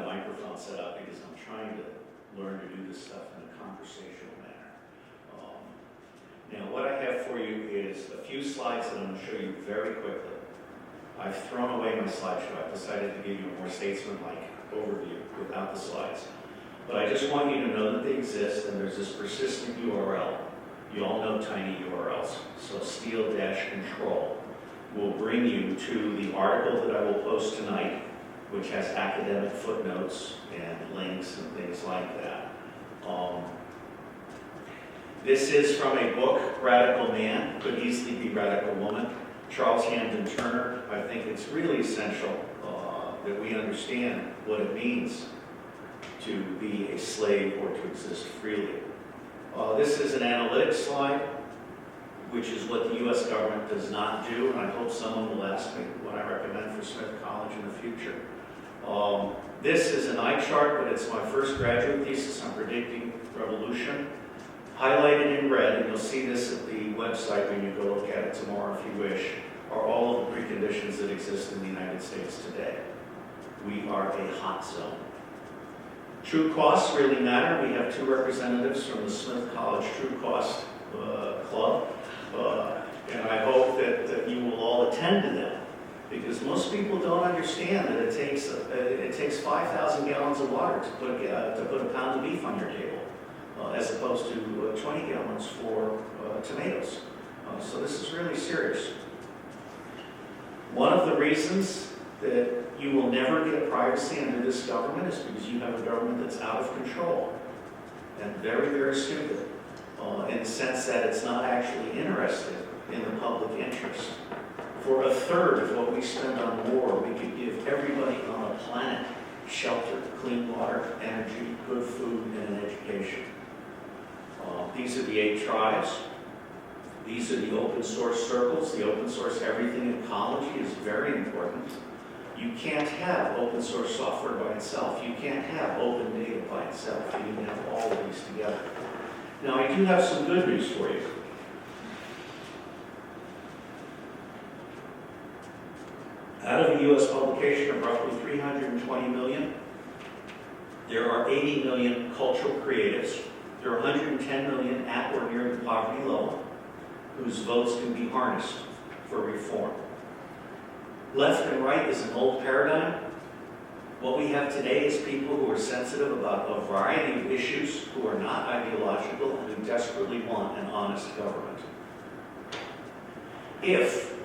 microphone set up because I'm trying to learn to do this stuff in a conversational manner. Now, what I have for you is a few slides that I'm going to show you very quickly. I've thrown away my slideshow. I've decided to give you a more statesman-like overview without the slides. But I just want you to know that they exist, and there's this persistent URL. You all know tiny URLs. So Steele-control will bring you to the article that I will post tonight, which has academic footnotes and links and things like that. This is from a book, Radical Man, could easily be Radical Woman. Charles Hamden Turner. I think it's really essential that we understand what it means to be a slave or to exist freely. This is an analytics slide, which is what the U.S. government does not do, and I hope someone will ask me what I recommend for Smith College in the future. This is an eye chart, but it's my first graduate thesis on predicting revolution. Highlighted in red, and you'll see this at the website when you go look at it tomorrow if you wish, are all of the preconditions that exist in the United States today. We are a hot zone. True costs really matter. We have 2 representatives from the Smith College True Cost Club, and I hope that you will all attend to them, because most people don't understand that it takes 5,000 gallons of water to put a pound of beef on your table, as opposed to 20 gallons for tomatoes. So this is really serious. One of the reasons that you will never get privacy under this government is because you have a government that's out of control and very, very stupid, in the sense that it's not actually interested in the public interest. For a third of what we spend on war, we could give everybody on the planet shelter, clean water, energy, good food, and an education. These are the 8 tribes. These are the open source circles. The open source everything in ecology is very important. You can't have open source software by itself. You can't have open data by itself. You need to have all of these together. Now, I do have some good news for you. Out of the U.S. publication of roughly 320 million, there are 80 million cultural creatives. There are 110 million at or near the poverty level whose votes can be harnessed for reform. Left and right is an old paradigm. What we have today is people who are sensitive about a variety of issues, who are not ideological, and who desperately want an honest government. If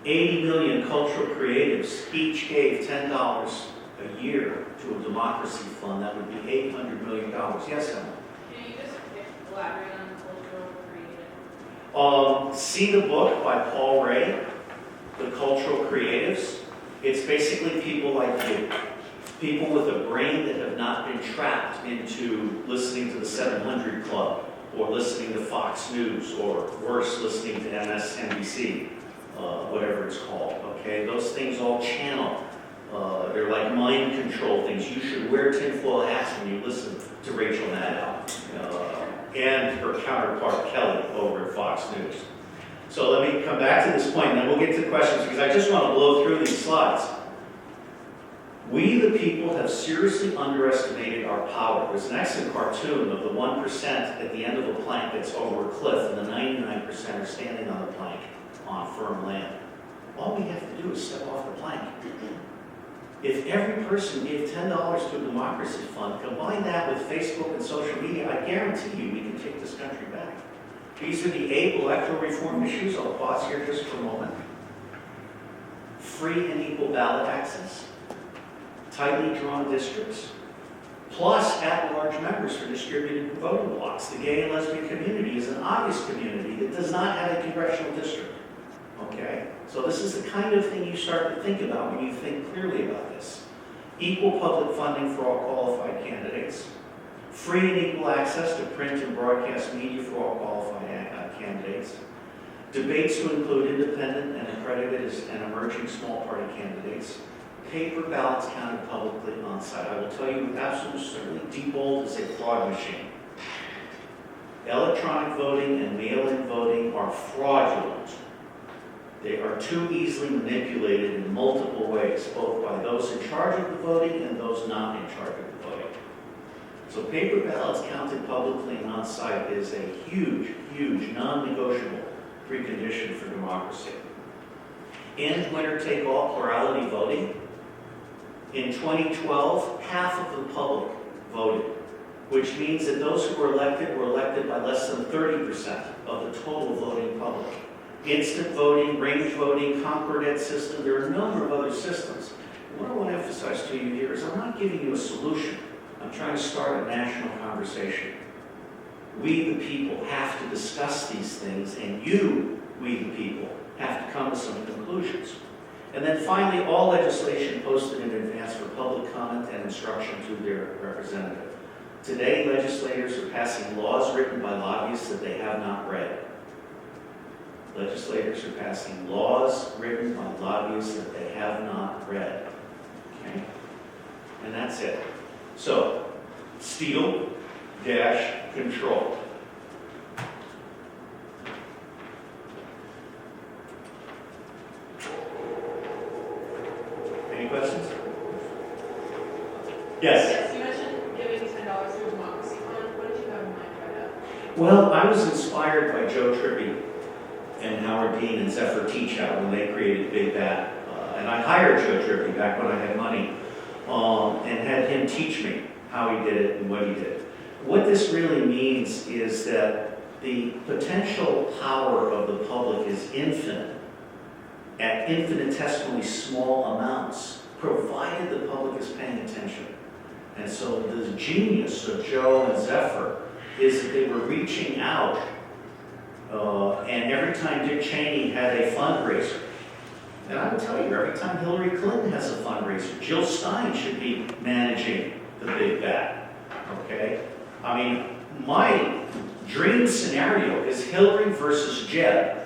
80 million cultural creatives each gave $10 a year to a democracy fund, that would be $800 million. Yes, Emma? Can you just elaborate on cultural creative? See the book by Paul Ray, The Cultural Creatives. It's basically people like you. People with a brain that have not been trapped into listening to the 700 Club, or listening to Fox News, or worse, listening to MSNBC, whatever it's called, okay? Those things all channel. They're like mind control things. You should wear tinfoil hats when you listen to Rachel Maddow and her counterpart Kelly over at Fox News. So let me come back to this point, and then we'll get to questions, because I just want to blow through these slides. We, the people, have seriously underestimated our power. There's an excellent cartoon of the 1% at the end of a plank that's over a cliff, and the 99% are standing on the plank on firm land. All we have to do is step off the plank. If every person gave $10 to a democracy fund, combine that with Facebook and social media, I guarantee you we can take this country back. These are the 8 electoral reform issues. I'll pause here just for a moment. Free and equal ballot access, tightly drawn districts, plus at-large members for distributed voting blocks. The gay and lesbian community is an obvious community that does not have a congressional district. Okay? So this is the kind of thing you start to think about when you think clearly about this. Equal public funding for all qualified candidates. Free and equal access to print and broadcast media for all qualified candidates. Debates to include independent and accredited and emerging small party candidates. Paper ballots counted publicly on site. I will tell you with absolute certainty, Diebold is a fraud machine. Electronic voting and mail-in voting are fraudulent. They are too easily manipulated in multiple ways, both by those in charge of the voting and those not in charge of the voting. So paper ballots counted publicly and on-site is a huge, huge, non-negotiable precondition for democracy. End winner-take-all plurality voting. In 2012, half of the public voted, which means that those who were elected by less than 30% of the total voting public. Instant voting, range voting, Concordate system, there are a number of other systems. What I want to emphasize to you here is I'm not giving you a solution. I'm trying to start a national conversation. We, the people, have to discuss these things, and you, we, the people, have to come to some conclusions. And then finally, all legislation posted in advance for public comment and instruction to their representative. Today, legislators are passing laws written by lobbyists that they have not read. Legislators are passing laws written by lobbyists that they have not read. Okay? And that's it. So, Steele - control. Any questions? Yes. Yes, you mentioned giving $10 to a democracy fund. What did you have in mind by that? Well, I was inspired by Joe Tribby and Howard Dean and Zephyr Teachout when they created Big Bat. And I hired Joe Tribby back when I had money and had him teach me how he did it and what he did. What this really means is that the potential power of the public is infinite at infinitesimally small amounts, provided the public is paying attention. And so the genius of Joe and Zephyr is that they were reaching out, and every time Dick Cheney had a fundraiser, and I will tell you, every time Hillary Clinton has a fundraiser, Jill Stein should be managing the Big Bat, okay? I mean, my dream scenario is Hillary versus Jeb,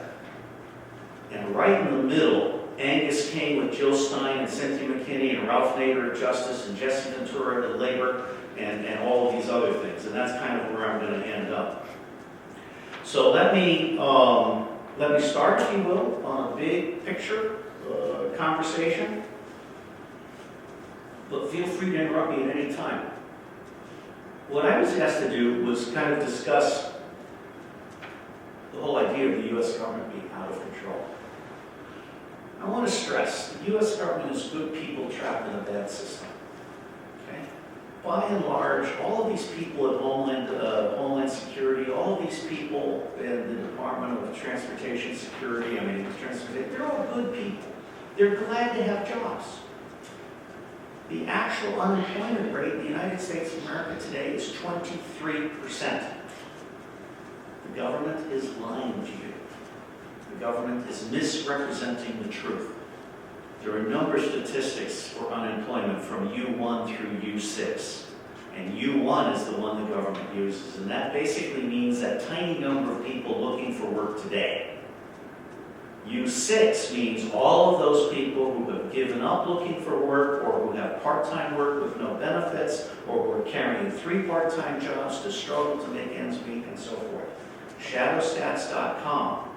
and right in the middle, Angus King with Jill Stein and Cynthia McKinney and Ralph Nader at Justice and Jesse Ventura at Labor and all of these other things. And that's kind of where I'm going to end up. So let me start, if you will, on a big picture conversation. But feel free to interrupt me at any time. What I was asked to do was kind of discuss the whole idea of the U.S. government being out of control. I want to stress, the U.S. government is good people trapped in a bad system. Okay? By and large, all of these people at Homeland Security, all of these people in the Department of Transportation Security, they're all good people. They're glad to have jobs. The actual unemployment rate in the United States of America today is 23%. The government is lying to you. The government is misrepresenting the truth. There are a number of statistics for unemployment from U1 through U6. And U1 is the one the government uses. And that basically means that tiny number of people looking for work today. U6 means all of those people who have given up looking for work or who have part-time work with no benefits or who are carrying 3 part-time jobs to struggle to make ends meet and so forth. Shadowstats.com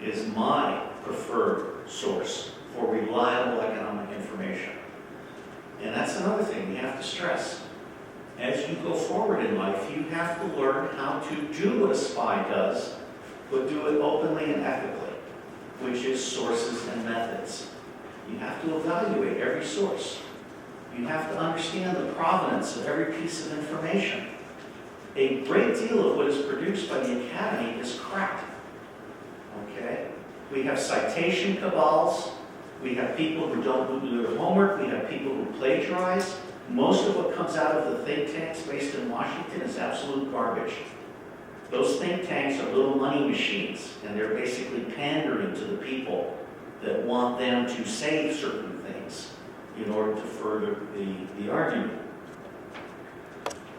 is my preferred source for reliable economic information. And that's another thing we have to stress. As you go forward in life, you have to learn how to do what a spy does, but do it openly and ethically, which is sources and methods. You have to evaluate every source. You have to understand the provenance of every piece of information. A great deal of what is produced by the Academy is crap. Okay? We have citation cabals. We have people who don't do their homework. We have people who plagiarize. Most of what comes out of the think tanks based in Washington is absolute garbage. Those think tanks are little money machines, and they're basically pandering to the people that want them to say certain things in order to further the argument.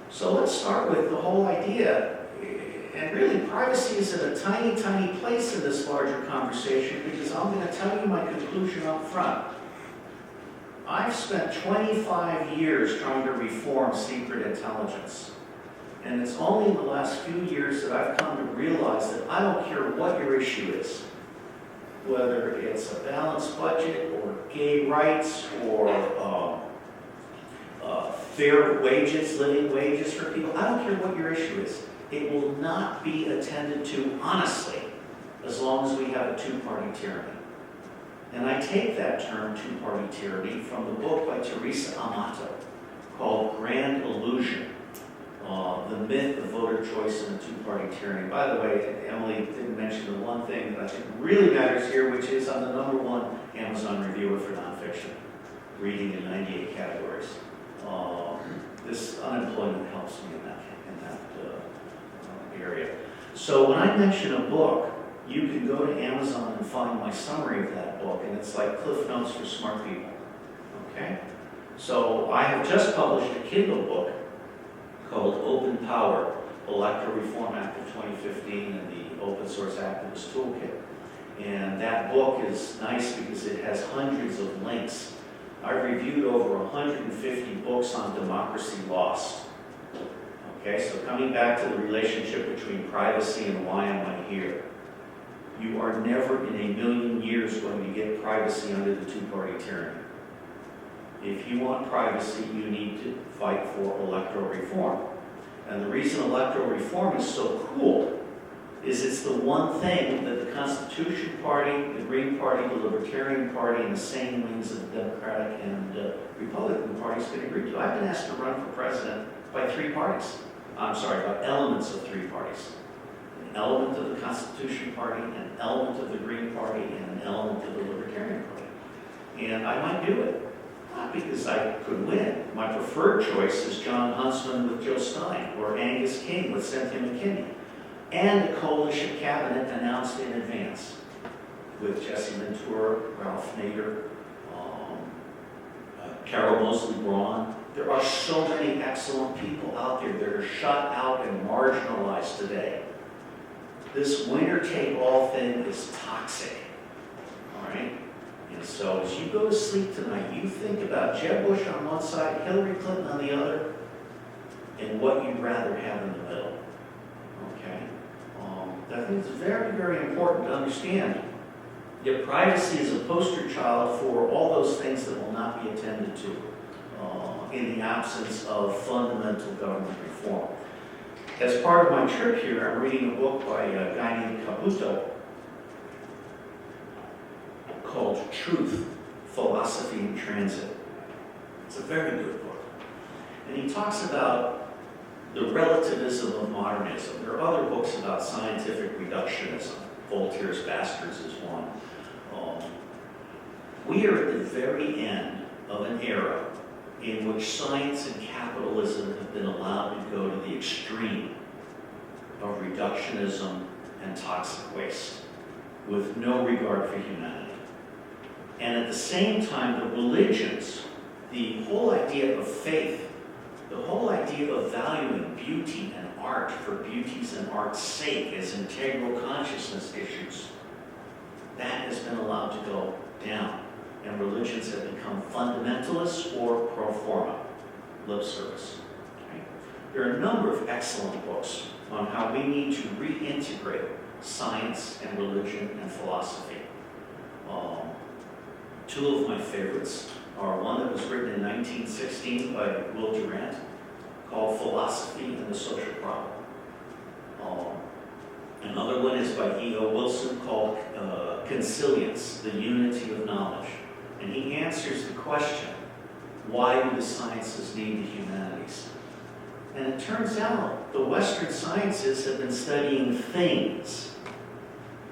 So let's start with the whole idea. And really, privacy is in a tiny, tiny place in this larger conversation because I'm going to tell you my conclusion up front. I've spent 25 years trying to reform secret intelligence. And it's only in the last few years that I've come to realize that I don't care what your issue is. whether it's a balanced budget or gay rights or fair wages, living wages for people. I don't care what your issue is. It will not be attended to honestly as long as we have a two-party tyranny. And I take that term, two-party tyranny, from the book by Teresa Amato called Grand Illusion, the myth of voter choice in a two-party tyranny. By the way, Emily didn't mention the one thing that I think really matters here, which is I'm the #1 Amazon reviewer for nonfiction, reading in 98 categories. This unemployment helps me in that area. So when I mention a book, you can go to Amazon and find my summary of that book, and it's like Cliff Notes for smart people. Okay? So I have just published a Kindle book called Open Power, Electoral Reform Act of 2015 and the Open Source Activist Toolkit. And that book is nice because it has hundreds of links. I've reviewed over 150 books on democracy lost. Okay, so coming back to the relationship between privacy and why am I here? You are never in a million years going to get privacy under the two-party tyranny. If you want privacy, you need to fight for electoral reform. And the reason electoral reform is so cool is it's the one thing that the Constitution Party, the Green Party, the Libertarian Party, and the sane wings of the Democratic and Republican parties can agree to. I've been asked to run for president by three parties. I'm sorry, by elements of three parties. An element of the Constitution Party, an element of the Green Party, and an element of the Libertarian Party. And I might do it. Not because I could win. My preferred choice is John Huntsman with Joe Stein, or Angus King with Cynthia McKinney, and a coalition cabinet announced in advance with Jesse Ventura, Ralph Nader, Carol Mosley Braun. There are so many excellent people out there that are shut out and marginalized today. This winner-take-all thing is toxic, all right? And so as you go to sleep tonight, you think about Jeb Bush on one side, Hillary Clinton on the other, and what you'd rather have in the middle, okay? I think it's very, very important to understand that privacy is a poster child for all those things that will not be attended to in the absence of fundamental government reform. As part of my trip here, I'm reading a book by a guy named Caputo called Truth, Philosophy in Transit. It's a very good book. And he talks about the relativism of modernism. There are other books about scientific reductionism. Voltaire's Bastards is one. We are at the very end of an era in which science and capitalism have been allowed to go to the extreme of reductionism and toxic waste with no regard for humanity. And at the same time, the religions, the whole idea of faith, the whole idea of valuing beauty and art for beauty's and art's sake as integral consciousness issues, that has been allowed to go down. And religions have become fundamentalists or pro forma, lip service. Okay? There are a number of excellent books on how we need to reintegrate science and religion and philosophy. Two of my favorites are one that was written in 1916 by Will Durant called Philosophy and the Social Problem. Another one is by E.O. Wilson called Consilience, the Unity of Knowledge. And he answers the question, why do the sciences need the humanities? And it turns out the Western sciences have been studying things,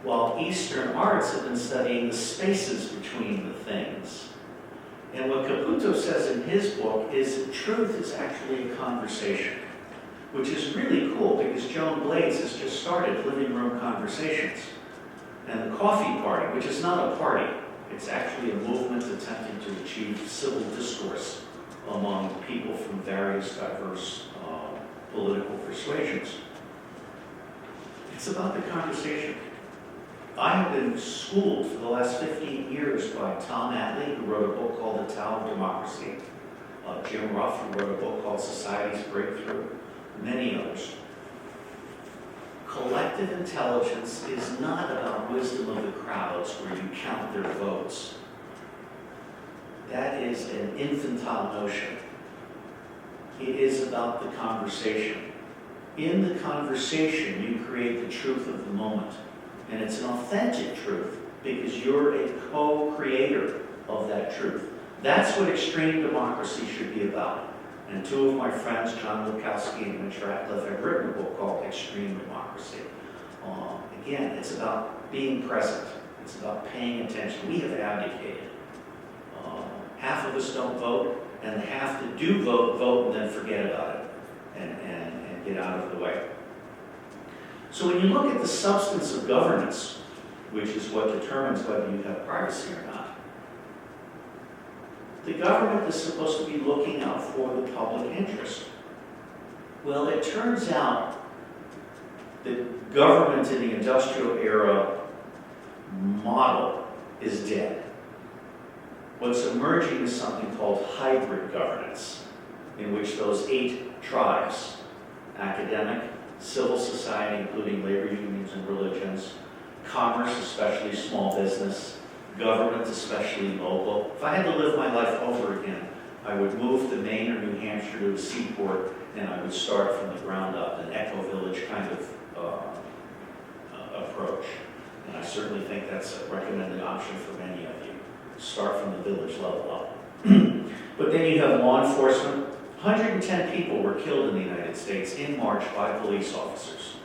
while Eastern arts have been studying the spaces between the things. And what Caputo says in his book is that truth is actually a conversation, which is really cool because Joan Blades has just started Living Room Conversations. And the Coffee Party, which is not a party, it's actually a movement attempting to achieve civil discourse among people from various diverse political persuasions. It's about the conversation. I have been schooled for the last 15 years by Tom Atlee, who wrote a book called The Tao of Democracy, Jim Ruff, who wrote a book called Society's Breakthrough, many others. collective intelligence is not about wisdom of the crowds where you count their votes. That is an infantile notion. It is about the conversation. In the conversation, you create the truth of the moment. And it's an authentic truth because you're a co-creator of that truth. That's what extreme democracy should be about. And two of my friends, John Lukowski and Mitch Ratcliffe, have written a book called Extreme Democracy. Again, it's about being present. It's about paying attention. We have abdicated. Half of us don't vote, and the half that do vote and then forget about it and get out of the way. So when you look at the substance of governance, which is what determines whether you have privacy or not, the government is supposed to be looking out for the public interest. Well, it turns out that government in the industrial era model is dead. What's emerging is something called hybrid governance, in which those 8 tribes, academic, civil society, including labor unions and religions, commerce, especially small business, government, especially local. If I had to live my life over again, I would move to Maine or New Hampshire to a seaport, and I would start from the ground up, an eco-village kind of approach. And I certainly think that's a recommended option for many of you. Start from the village level up. But then you have law enforcement. 110 people were killed in the United States in March by police officers.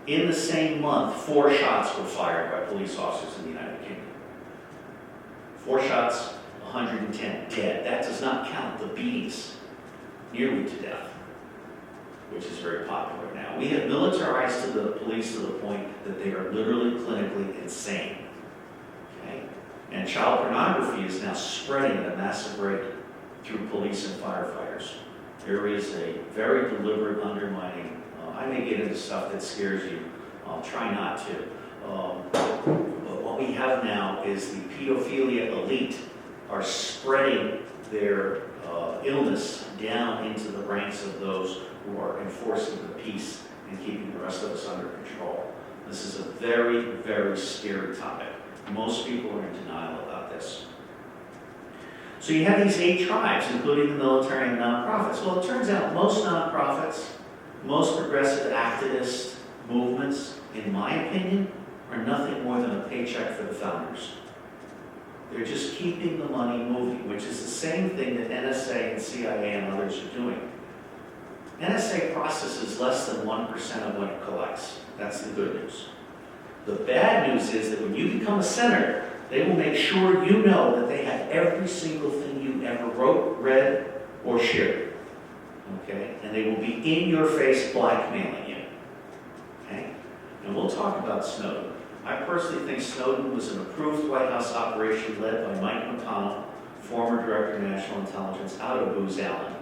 In the same month, 4 shots were fired by police officers in the United Kingdom. 4 shots, 110 dead. That does not count the beatings nearly to death, which is very popular now. We have militarized to the police to the point that they are literally clinically insane. Okay? And child pornography is now spreading at a massive rate through police and firefighters. There is a very deliberate undermining. I may get into stuff that scares you. I'll try not to. But what we have now is the pedophilia elite are spreading their illness down into the ranks of those who are enforcing the peace and keeping the rest of us under control. This is a very, very scary topic. Most people are in denial about this. So you have these 8 tribes, including the military and nonprofits. Well, it turns out most nonprofits, most progressive activist movements, in my opinion, are nothing more than a paycheck for the founders. They're just keeping the money moving, which is the same thing that NSA and CIA and others are doing. NSA processes less than 1% of what it collects. That's the good news. The bad news is that when you become a senator, they will make sure you know that they have every single thing you ever wrote, read, or shared. Okay? And they will be in your face blackmailing you. Okay? And we'll talk about Snowden. I personally think Snowden was an approved White House operation led by Mike McConnell, former Director of National Intelligence, out of Booz Allen.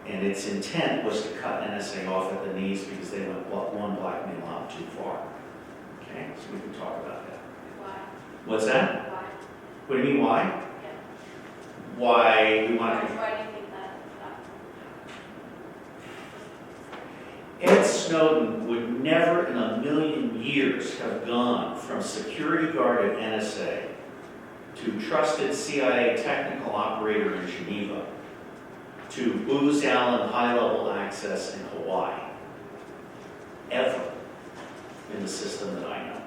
And its intent was to cut NSA off at the knees because they went one blackmail out too far. Okay? So we can talk about that. Why? What's that? Why? What do you mean, why? Yeah. Why we want to... Why do you think that? Ed Snowden would never in a million years have gone from security guard at NSA to trusted CIA technical operator in Geneva to Booz Allen high-level access in Hawaii, ever in the system that I know.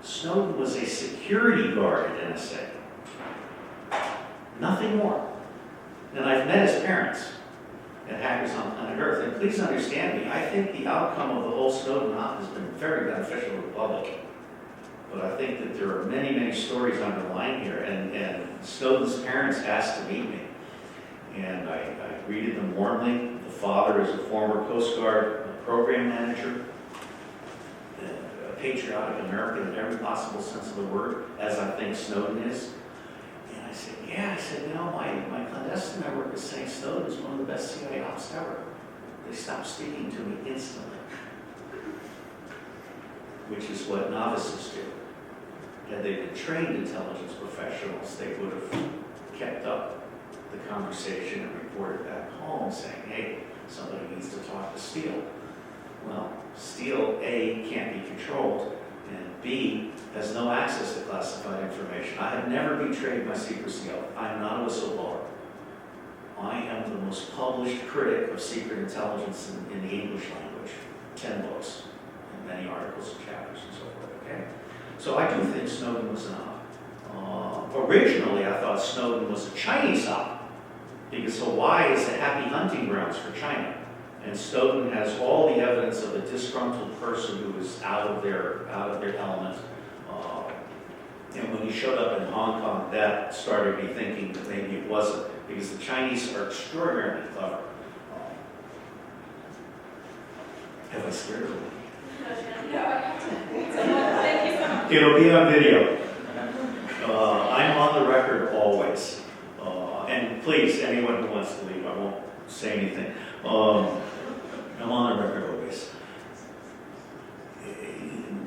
Snowden was a security guard at NSA. Nothing more. And I've met his parents at Hackers on Planet Earth. And please understand me, I think the outcome of the whole Snowden op has been very beneficial to the public. But I think that there are many, many stories underlying here. And Snowden's parents asked to meet me. And I greeted them warmly. The father is a former Coast Guard program manager, a patriotic American in every possible sense of the word, as I think Snowden is. And I said, yeah, my clandestine network is saying Snowden is one of the best CIA ops ever. They stopped speaking to me instantly, which is what novices do. Had they been trained intelligence professionals, they would have kept up the conversation and reported back home saying, hey, somebody needs to talk to Steele. Well, Steele, A, can't be controlled, and B, has no access to classified information. I have never betrayed my secrecy oath. I am not a whistleblower. I am the most published critic of secret intelligence in the English language. 10 books, and many articles and chapters and so forth, okay? So I do think Snowden was an op. Originally, I thought Snowden was a Chinese op, because Hawaii is a happy hunting grounds for China. And Snowden has all the evidence of a disgruntled person who is out of their element. And when he showed up in Hong Kong, that started me thinking that maybe it wasn't, because the Chinese are extraordinarily clever. Have I scared everybody? Thank you so much. It'll be on video. I'm on the record always. And please, anyone who wants to leave, I won't say anything. I'm on the record always.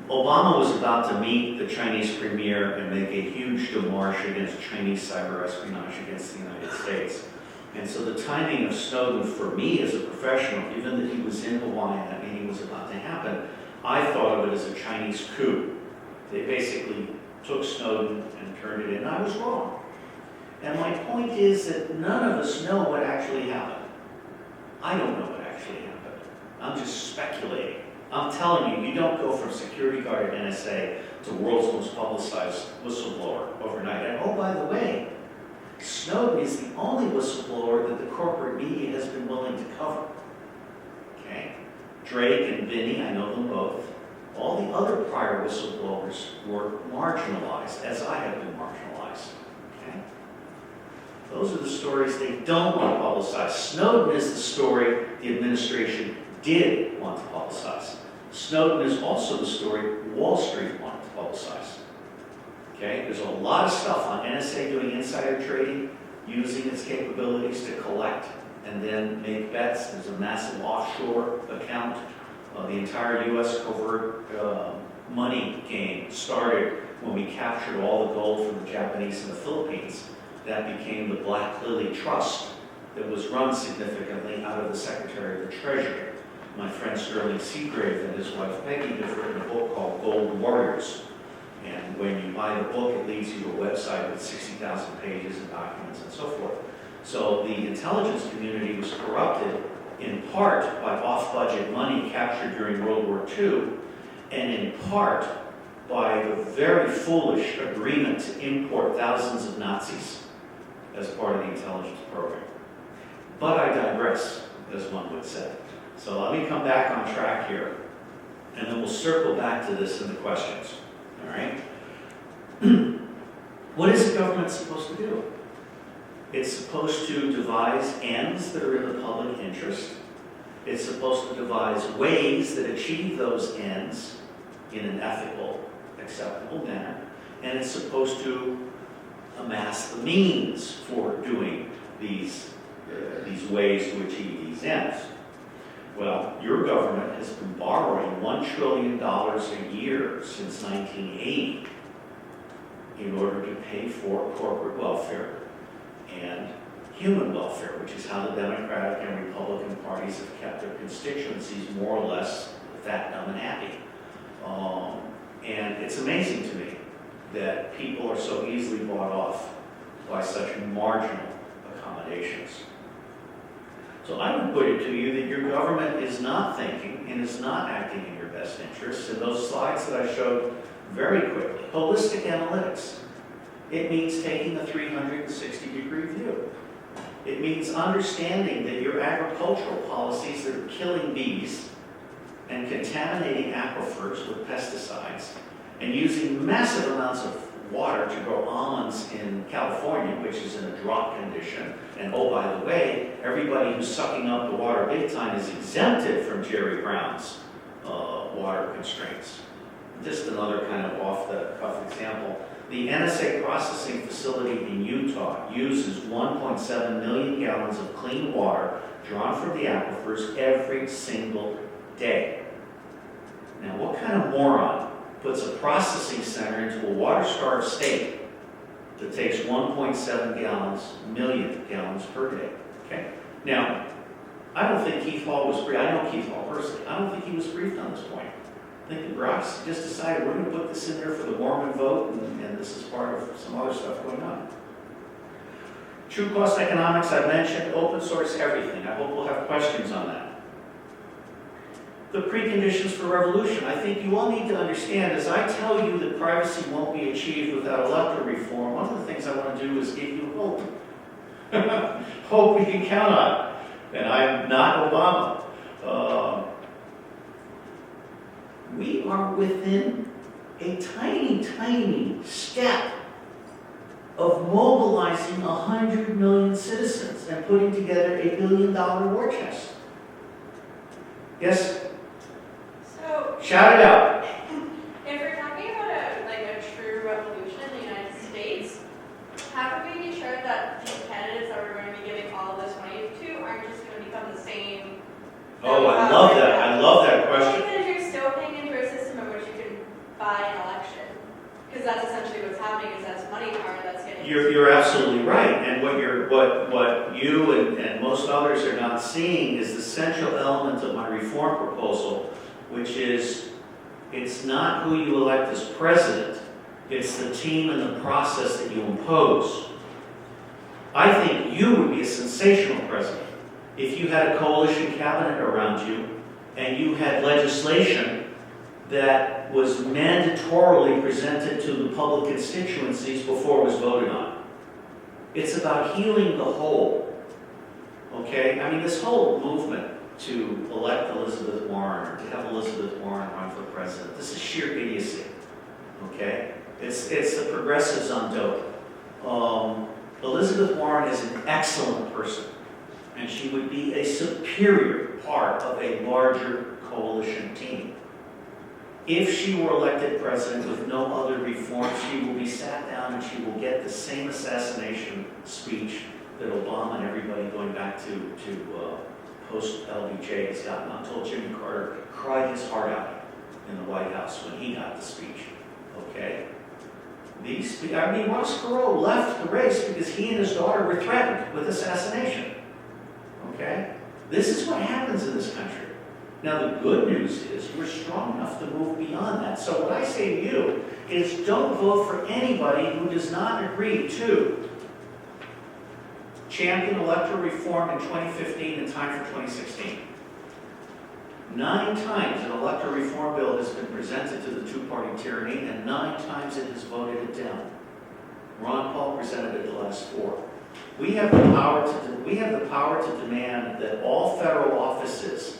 Obama was about to meet the Chinese premier and make a huge démarche against Chinese cyber espionage against the United States. And so the timing of Snowden for me as a professional, given that he was in Hawaii and that meeting was about to happen, I thought of it as a Chinese coup. They basically took Snowden and turned it in. I was wrong. And my point is that none of us know what actually happened. I don't know what actually happened. I'm just speculating. I'm telling you, you don't go from security guard at NSA to world's most publicized whistleblower overnight. And oh, by the way, Snowden is the only whistleblower that the corporate media has been willing to cover. Okay? Drake and Vinny, I know them both. All the other prior whistleblowers were marginalized, as I have been marginalized. Okay? Those are the stories they don't want to publicize. Snowden is the story the administration did want to publicize. Snowden is also the story Wall Street wanted to publicize. Okay? There's a lot of stuff on NSA doing insider trading, using its capabilities to collect and then make bets. There's a massive offshore account. The entire U.S. covert money game started when we captured all the gold from the Japanese and the Philippines. That became the Black Lily Trust that was run significantly out of the Secretary of the Treasury. My friend Sterling Seagrave and his wife Peggy have written a book called Gold Warriors. And when you buy the book, it leads you to a website with 60,000 pages of documents and so forth. So the intelligence community was corrupted in part by off-budget money captured during World War II, and in part by the very foolish agreement to import thousands of Nazis as part of the intelligence program. But I digress, as one would say. So let me come back on track here, and then we'll circle back to this in the questions. All right? What is the government supposed to do? It's supposed to devise ends that are in the public interest. It's supposed to devise ways that achieve those ends in an ethical, acceptable manner. And it's supposed to amass the means for doing these ways to achieve these ends. Well, your government has been borrowing $1 trillion a year since 1980 in order to pay for corporate welfare and human welfare, which is how the Democratic and Republican parties have kept their constituencies more or less fat, dumb, and happy. And it's amazing to me that people are so easily bought off by such marginal accommodations. So I would put it to you that your government is not thinking and is not acting in your best interests. In those slides that I showed very quickly, holistic analytics. It means taking a 360-degree view. It means understanding that your agricultural policies that are killing bees and contaminating aquifers with pesticides and using massive amounts of water to grow almonds in California, which is in a drought condition. And oh, by the way, everybody who's sucking up the water big time is exempted from Jerry Brown's water constraints. Just another kind of off-the-cuff example. The NSA processing facility in Utah uses 1.7 million gallons of clean water drawn from the aquifers every single day. Now, what kind of moron puts a processing center into a water-starved state that takes 1.7 million gallons per day? Okay. Now, I don't think Keith Hall was briefed. I know Keith Hall personally. I don't think he was briefed on this point. I think the Bureaucracy just decided we're going to put this in there for the Mormon vote, and this is part of some other stuff going on. True cost economics, I've mentioned, open source everything. I hope we'll have questions on that. The preconditions for revolution. I think you all need to understand, as I tell you that privacy won't be achieved without electoral reform, one of the things I want to do is give you hope. Hope we can count on. And I'm not Obama. We are within a tiny, tiny step of mobilizing 100 million citizens and putting together $1 billion war chest. Yes? So, Shout it out. if we're talking about a true revolution in the United States, how can we be sure that these candidates that we're going to be giving all of this money to aren't just going to become the same? Oh, I love that. I love that question. Even if you're still paying into a system in which you can buy an election, because that's essentially what's happening. Is that's money power that's getting. You're absolutely right. And what you and most others are not seeing is the central element of my reform proposal, which is it's not who you elect as president, it's the team and the process that you impose. I think you would be a sensational president if you had a coalition cabinet around you and you had legislation that was mandatorily presented to the public constituencies before it was voted on. It's about healing the whole. Okay? I mean, this whole movement to elect Elizabeth Warren, or to have Elizabeth Warren run for president, this is sheer idiocy. Okay? It's the progressives on dope. Elizabeth Warren is an excellent person, and she would be a superior part of a larger coalition team. If she were elected president with no other reforms, she will be sat down and she will get the same assassination speech that Obama and everybody going back to post-LBJ has gotten. I'm told Jimmy Carter cried his heart out in the White House when he got the speech. Okay? Ross Perot left the race because he and his daughter were threatened with assassination. Okay? This is what happens in this country. Now, the good news is we're strong enough to move beyond that. So what I say to you is don't vote for anybody who does not agree to champion electoral reform in 2015 in time for 2016. 9 times an electoral reform bill has been presented to the two-party tyranny, and 9 times it has voted it down. Ron Paul presented it the last 4. We have the power to demand that all federal offices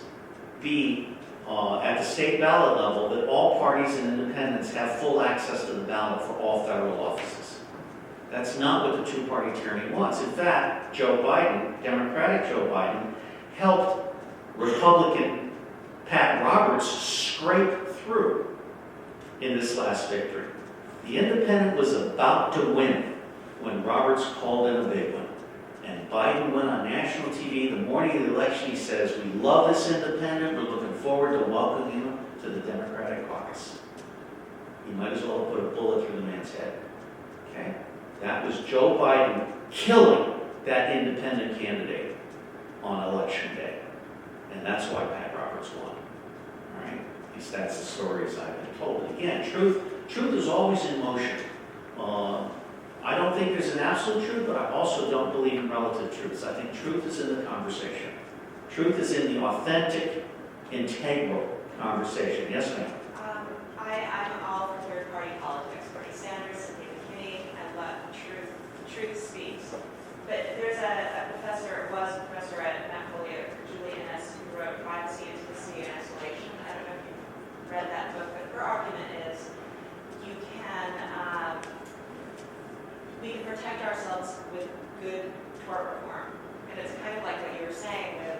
be at the state ballot level, that all parties and independents have full access to the ballot for all federal offices. That's not what the two-party tyranny wants. In fact, Joe Biden, Democratic Joe Biden, helped Republican Pat Roberts scrape through in this last victory. The independent was about to win when Roberts called in a big one. And Biden went on national TV the morning of the election. He says, "We love this independent. We're looking forward to welcoming him to the Democratic caucus." He might as well have put a bullet through the man's head. Okay? That was Joe Biden killing that independent candidate on election day. And that's why Pat Roberts won. All right? At least that's the stories I've been told. And again, truth is always in motion. I don't think there's an absolute truth, but I also don't believe in relative truths. I think truth is in the conversation. Truth is in the authentic, integral conversation. Yes, ma'am? I'm all for third-party politics. Bernie Sanders, Cynthia McKinney, and let truth speaks. But there's a professor, was a professor at Magnolia, Julie Innes, who wrote Privacy, Intimacy, and Isolation. I don't know if you've read that book, but her argument is you can we can protect ourselves with good tort reform. And it's kind of like what you were saying with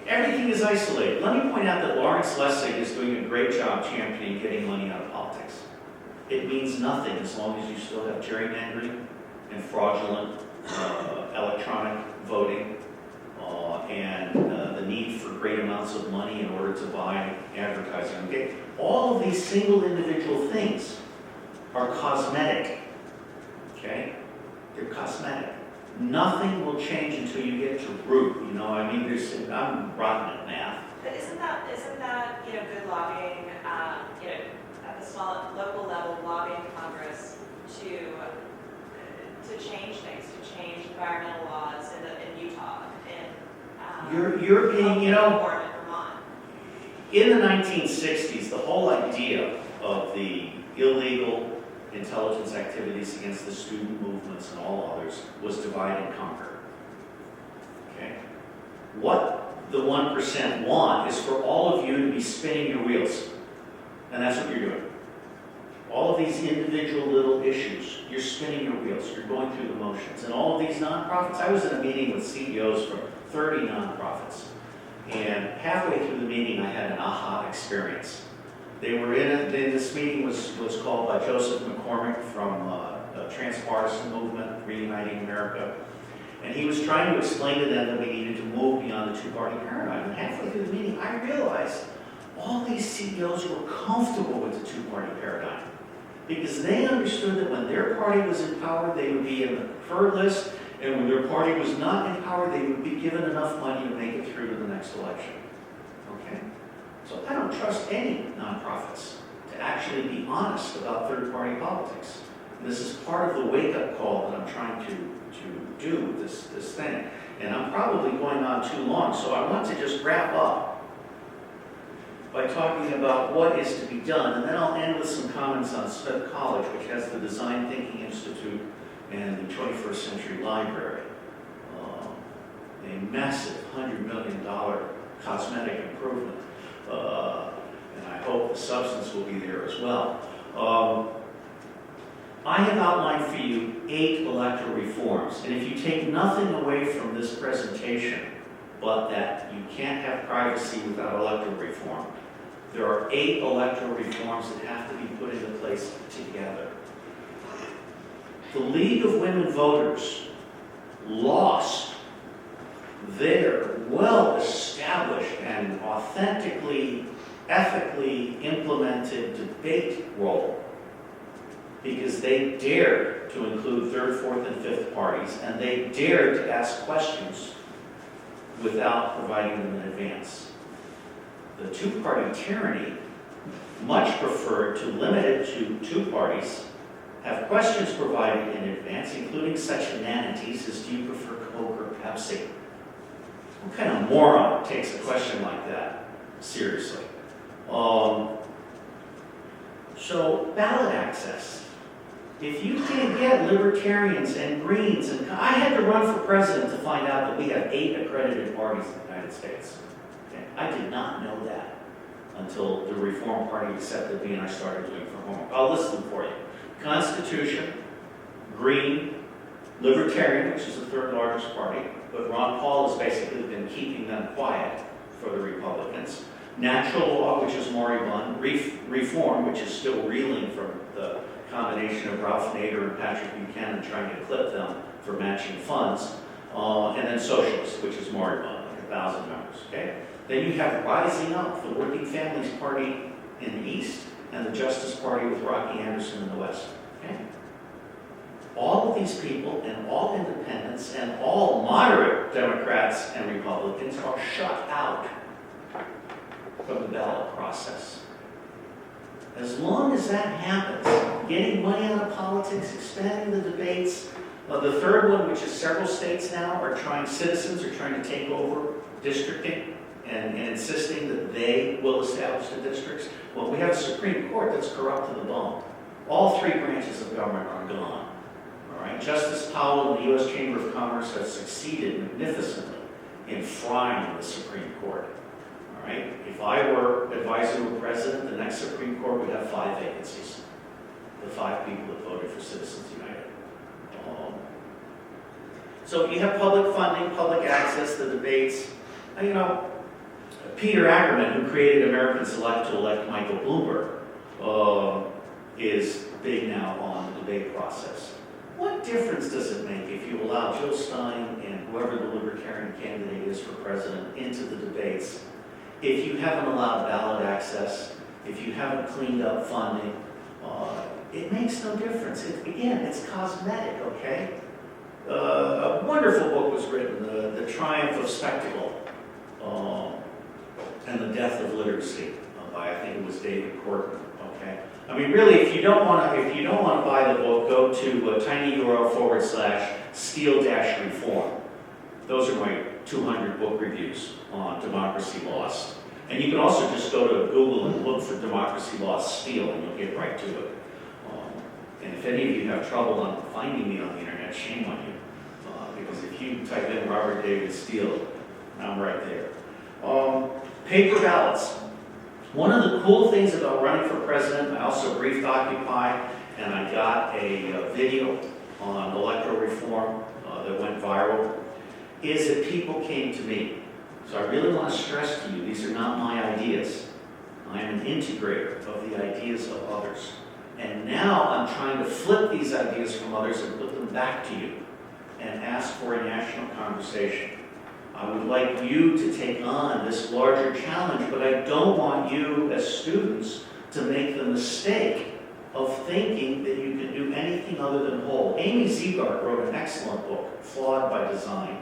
everything is isolated. Let me point out that Lawrence Lessig is doing a great job championing getting money out of politics. It means nothing as long as you still have gerrymandering and fraudulent electronic voting and the need for great amounts of money in order to buy advertising. Okay? All of these single individual things are cosmetic. Okay? They're cosmetic. Nothing will change until you get to I'm rotten at math. But isn't that, you know, good lobbying, you know, at the small, local level, lobbying Congress to change things, to change environmental laws in Utah, and, You're being, you know, reform in Vermont? in the 1960s, the whole idea of the illegal intelligence activities against the student movements and all others was divide and conquer. Okay? What the 1% want is for all of you to be spinning your wheels. And that's what you're doing. All of these individual little issues, you're spinning your wheels, you're going through the motions. And all of these nonprofits, I was in a meeting with CEOs from 30 nonprofits. And halfway through the meeting, I had an aha experience. They were in it, this meeting was called by Joseph McCormick from the Transpartisan Movement, Reuniting America. And he was trying to explain to them that we needed to move beyond the two-party paradigm. And halfway through the meeting, I realized all these CEOs were comfortable with the two-party paradigm. Because they understood that when their party was in power, they would be in the preferred list, and when their party was not in power, they would be given enough money to make it through to the next election. Okay? So I don't trust any nonprofits to actually be honest about third-party politics. And this is part of the wake-up call that I'm trying to do with this thing. And I'm probably going on too long, so I want to just wrap up by talking about what is to be done, and then I'll end with some comments on Smith College, which has the Design Thinking Institute and the 21st Century Library. A massive $100 million cosmetic improvement, and I hope the substance will be there as well. I have outlined for you 8 electoral reforms, and if you take nothing away from this presentation, but that you can't have privacy without electoral reform, there are 8 electoral reforms that have to be put into place together. The League of Women Voters lost their well-established and authentically, ethically implemented debate role because they dared to include third, fourth, and fifth parties, and they dared to ask questions without providing them in advance. The two-party tyranny much preferred to limit it to 2 parties, have questions provided in advance, including such inanities as do you prefer Coke or Pepsi? What kind of moron takes a question like that seriously? So ballot access. If you can get libertarians and Greens, and I had to run for president to find out that we have 8 accredited parties in the United States. Okay? I did not know that until the Reform Party accepted me and I started doing it for homework. I'll list them for you. Constitution, Green, Libertarian, which is the 3rd largest party, but Ron Paul has basically been keeping them quiet for the Republicans. Natural Law, which is moribund. Reform, which is still reeling from the combination of Ralph Nader and Patrick Buchanan trying to clip them for matching funds. And then Socialist, which is moribund, like 1,000 members. Okay? Then you have Rising Up, the Working Families Party in the East, and the Justice Party with Rocky Anderson in the West. Okay? All of these people and all independents and all moderate Democrats and Republicans are shut out from the ballot process. As long as that happens, getting money out of politics, expanding the debates, the third one, which is several states now, citizens are trying to take over districting and insisting that they will establish the districts. Well, we have a Supreme Court that's corrupt to the bone. All 3 branches of government are gone. All right? Justice Powell and the U.S. Chamber of Commerce have succeeded magnificently in frying the Supreme Court. All right? If I were advisor to a president, the next Supreme Court would have 5 vacancies. The 5 people that voted for Citizens United. So you have public funding, public access, the debates. You know, Peter Ackerman, who created American Select to elect Michael Bloomberg, is big now on the debate process. What difference does it make if you allow Jill Stein and whoever the Libertarian candidate is for president into the debates if you haven't allowed ballot access, if you haven't cleaned up funding? It makes no difference. Again, it's cosmetic, okay? A wonderful book was written, The Triumph of Spectacle, and the Death of Literacy by, I think it was David Corton, okay? I mean, really, if you don't want to buy the book, go to tinyurl/Steele-reform. Those are my 200 book reviews on Democracy Lost. And you can also just go to Google and look for Democracy Lost Steele, and you'll get right to it. And if any of you have trouble on finding me on the internet, shame on you. Because if you type in Robert David Steele, I'm right there. Paper ballots. One of the cool things about running for president, I also briefed Occupy, and I got a video on electoral reform that went viral, is that people came to me. So I really want to stress to you, these are not my ideas. I am an integrator of the ideas of others. And now I'm trying to flip these ideas from others and put them back to you and ask for a national conversation. I would like you to take on this larger challenge, but I don't want you as students to make the mistake of thinking that you can do anything other than whole. Amy Ziegart wrote an excellent book, Flawed by Design,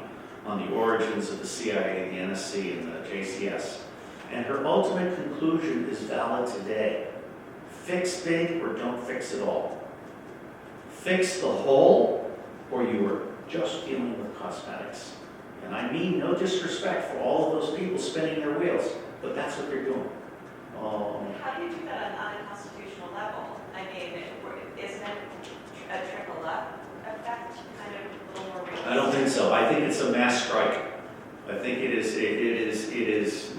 on the origins of the CIA, the NSC, and the JCS. And her ultimate conclusion is valid today. Fix big or don't fix it all. Fix the whole or you are just dealing with cosmetics. And I mean no disrespect for all of those people spinning their wheels, but that's what they're doing. How do you do that on a constitutional level? I mean, isn't it a trickle-up effect, kind of a little more realistic? I don't think so. I think it's a mass strike. I think it is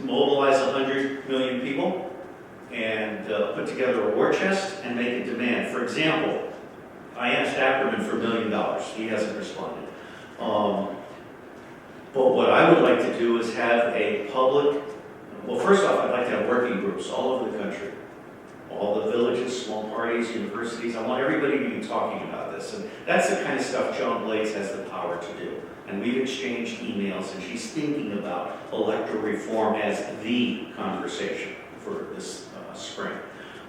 mobilize 100 million people and put together a war chest and make a demand. For example, I asked Ackerman for $1 million. He hasn't responded. But what I would like to do is have a public, well, first off, I'd like to have working groups all over the country. All the villages, small parties, universities. I want everybody to be talking about this. And that's the kind of stuff Joan Blades has the power to do. And we've exchanged emails, and she's thinking about electoral reform as the conversation for this spring.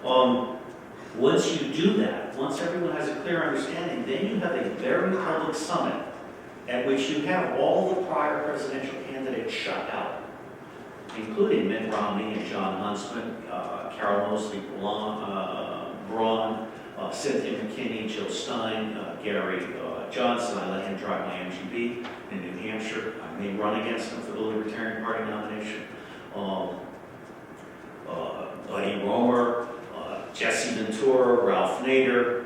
Once you do that, once everyone has a clear understanding, then you have a very public summit at which you have all the prior presidential candidates shut out, including Mitt Romney and John Huntsman, Carol Mosley Braun, Cynthia McKinney, Jill Stein, Gary Johnson. I let him drive my MGB in New Hampshire. I may run against him for the Libertarian Party nomination. Buddy Roemer, Jesse Ventura, Ralph Nader,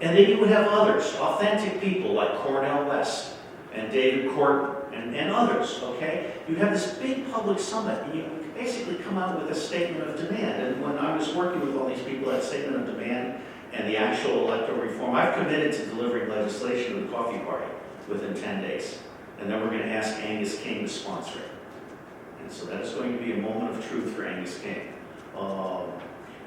and then you would have others, authentic people like Cornel West and David Corton and others, okay? You have this big public summit, and you basically come out with a statement of demand. And when I was working with all these people, that statement of demand and the actual electoral reform, I've committed to delivering legislation to the coffee party within 10 days. And then we're going to ask Angus King to sponsor it. And so that is going to be a moment of truth for Angus King.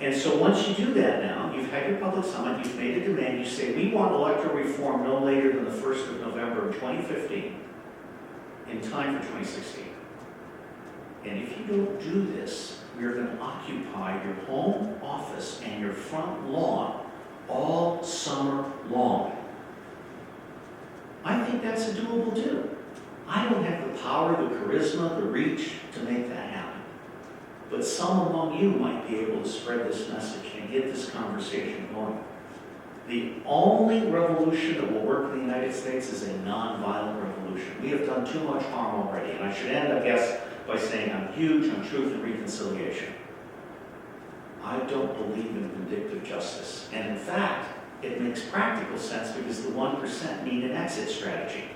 And so once you do that now, you've had your public summit, you've made a demand, you say, we want electoral reform no later than the 1st of November of 2015, in time for 2016. And if you don't do this, we're going to occupy your home office and your front lawn all summer long. I think that's a doable do. I don't have the power, the charisma, the reach to make that happen. But some among you might be able to spread this message and get this conversation going. The only revolution that will work in the United States is a nonviolent revolution. We have done too much harm already. And I should end, I guess, by saying I'm huge on truth and reconciliation. I don't believe in vindictive justice. And in fact, it makes practical sense because the 1% need an exit strategy.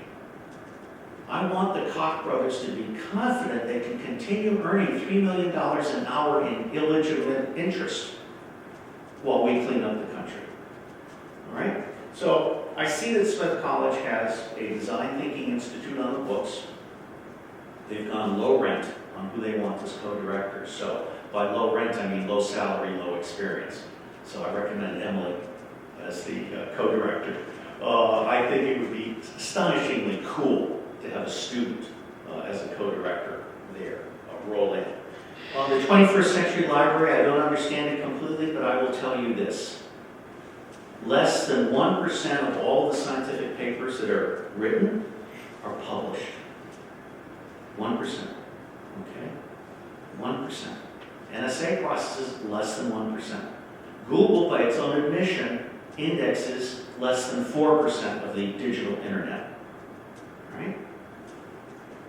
I want the Koch brothers to be confident they can continue earning $3 million an hour in illegitimate interest while we clean up the country. All right? So I see that Smith College has a design thinking institute on the books. They've gone low rent on who they want as co-directors. So by low rent, I mean low salary, low experience. So I recommend Emily as the co-director. I think it would be astonishingly cool to have a student as a co-director there, roll in. The 21st Century Library, I don't understand it completely, but I will tell you this. Less than 1% of all the scientific papers that are written are published. 1%, okay? NSA processes less than 1%. Google, by its own admission, indexes less than 4% of the digital internet. Right?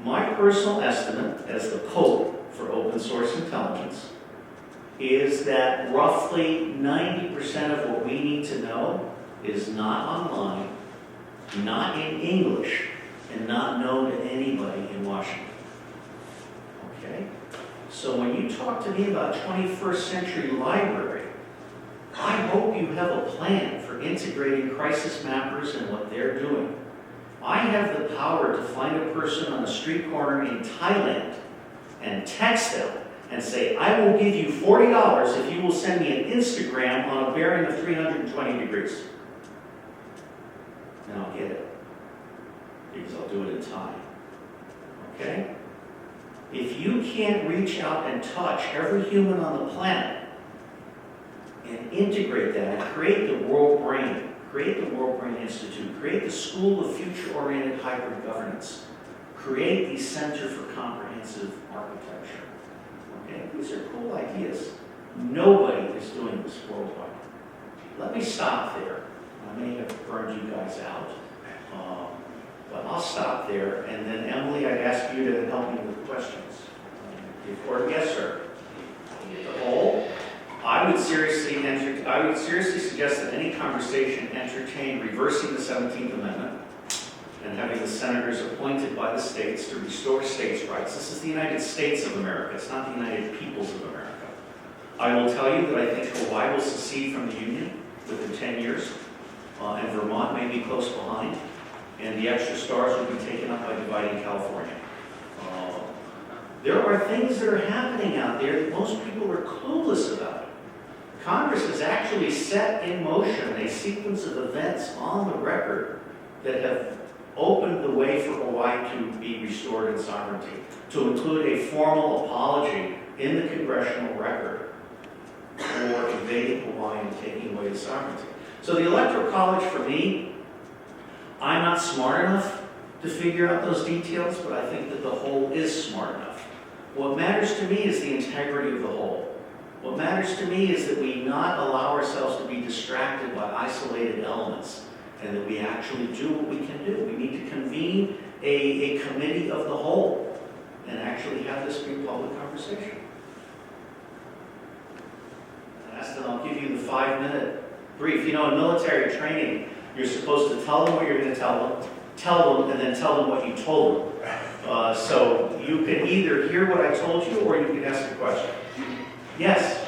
My personal estimate as the Pope for open source intelligence is that roughly 90% of what we need to know is not online, not in English, and not known to anybody in Washington. Okay? So when you talk to me about 21st century library, I hope you have a plan for integrating crisis mappers and what they're doing. I have the power to find a person on a street corner in Thailand and text them and say, I will give you $40 if you will send me an Instagram on a bearing of 320 degrees. And I'll get it, because I'll do it in time. Okay? If you can't reach out and touch every human on the planet and integrate that and create the World Brain, create the World Brain Institute, create the School of Future-Oriented Hybrid Governance, create the Center for Comprehensive Architecture. Okay? These are cool ideas. Nobody is doing this worldwide. Let me stop there. I may have burned you guys out, but I'll stop there. And then, Emily, I'd ask you to help me with questions. Or yes, sir. The whole, I would seriously suggest that any conversation entertain reversing the 17th Amendment and having the senators appointed by the states to restore states' rights. This is the United States of America. It's not the United Peoples of America. I will tell you that I think Hawaii will secede from the Union within 10 years, and Vermont may be close behind, and the extra stars will be taken up by dividing California. There are things that are happening out there that most people are clueless about. Congress has actually set in motion a sequence of events on the record that have opened the way for Hawaii to be restored in sovereignty, to include a formal apology in the congressional record for invading Hawaii and taking away the sovereignty. So the Electoral College, for me, I'm not smart enough to figure out those details, but I think that the whole is smart enough. What matters to me is the integrity of the whole. What matters to me is that we not allow ourselves to be distracted by isolated elements, and that we actually do what we can do. We need to convene a committee of the whole and actually have this be a public conversation. And I'll give you the 5-minute brief. You know, in military training, you're supposed to tell them what you're going to tell them, and then tell them what you told them. So you can either hear what I told you, or you can ask a question. Yes?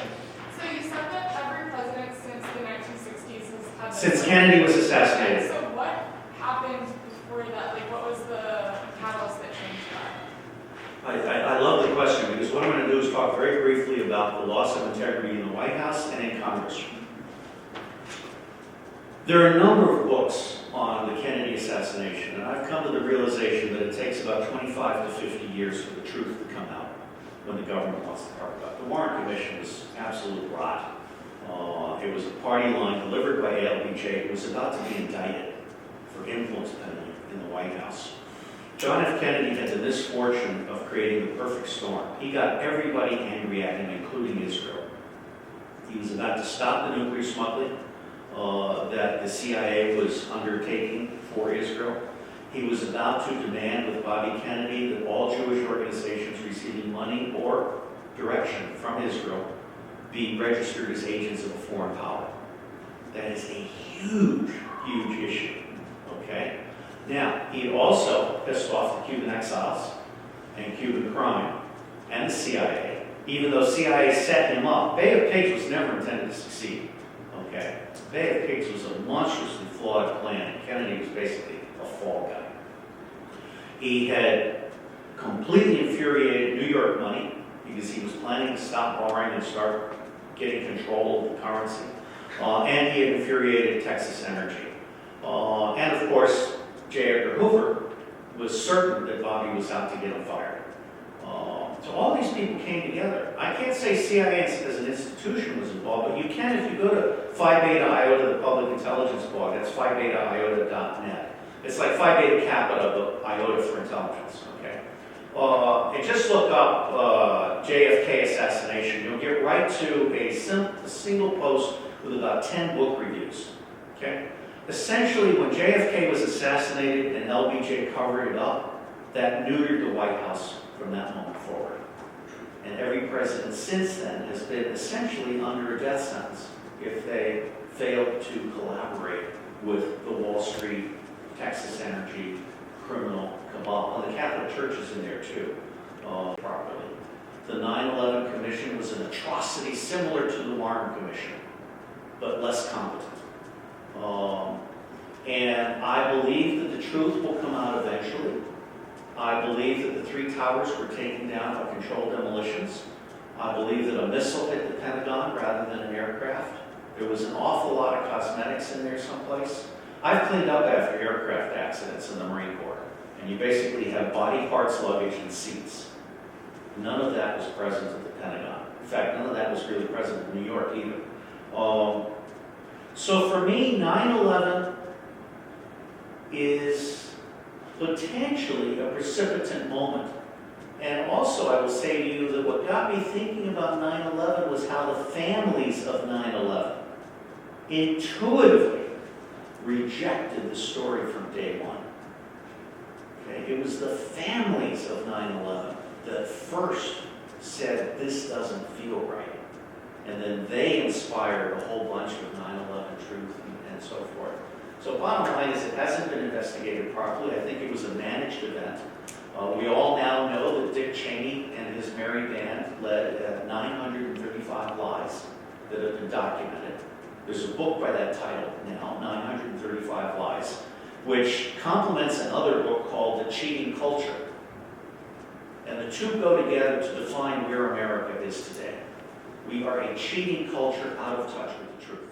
So you said that every president since the 1960s has had... Since Kennedy was assassinated. So what happened before that? Like, what was the catalyst that changed that? I love the question, because what I'm going to do is talk very briefly about the loss of integrity in the White House and in Congress. There are a number of books on the Kennedy assassination, and I've come to the realization that it takes about 25 to 50 years for the truth to come out when the government wants to talk about it. The Warren Commission was absolute rot. It was a party line delivered by LBJ. It was about to be indicted for influence peddling in the White House. John F. Kennedy had the misfortune of creating the perfect storm. He got everybody angry at him, including Israel. He was about to stop the nuclear smuggling that the CIA was undertaking for Israel. He was about to demand with Bobby Kennedy that all Jewish organizations receiving money or direction from Israel be registered as agents of a foreign power. That is a huge, huge issue, okay? Now, he also pissed off the Cuban exiles and Cuban crime and the CIA, even though CIA set him up. Bay of Pigs was never intended to succeed, okay? Bay of Pigs was a monstrously flawed plan, and Kennedy was basically a fall guy. He had completely infuriated New York money because he was planning to stop borrowing and start getting control of the currency. And he had infuriated Texas Energy. And of course, J. Edgar Hoover was certain that Bobby was out to get him fired. So all these people came together. I can't say CIA as an institution was involved, but you can if you go to Phi Beta Iota, the public intelligence blog. That's phibetaiota.net. It's like Phi Beta Kappa, the iota for intelligence, okay? And just look up JFK assassination. You'll get right to a single post with about 10 book reviews. Okay? Essentially, when JFK was assassinated and LBJ covered it up, that neutered the White House from that moment forward. And every president since then has been essentially under a death sentence if they failed to collaborate with the Wall Street, Texas Energy, criminal cabal. And the Catholic Church is in there too, properly. The 9/11 Commission was an atrocity similar to the Warren Commission, but less competent. And I believe that the truth will come out eventually. I believe that the 3 towers were taken down by controlled demolitions. I believe that a missile hit the Pentagon rather than an aircraft. There was an awful lot of cosmetics in there someplace. I've cleaned up after aircraft accidents in the Marine Corps. And you basically have body parts, luggage, and seats. None of that was present at the Pentagon. In fact, none of that was really present in New York either. So for me, 9/11 is potentially a precipitant moment. And also, I will say to you that what got me thinking about 9/11 was how the families of 9/11 intuitively rejected the story from day one. Okay? It was the families of 9/11 that first said, this doesn't feel right. And then they inspired a whole bunch of 9/11 truth and so forth. So bottom line is it hasn't been investigated properly. I think it was a managed event. We all now know that Dick Cheney and his merry band led 935 lies that have been documented. There's a book by that title now, 935 Lies, which complements another book called The Cheating Culture. And the two go together to define where America is today. We are a cheating culture out of touch with the truth.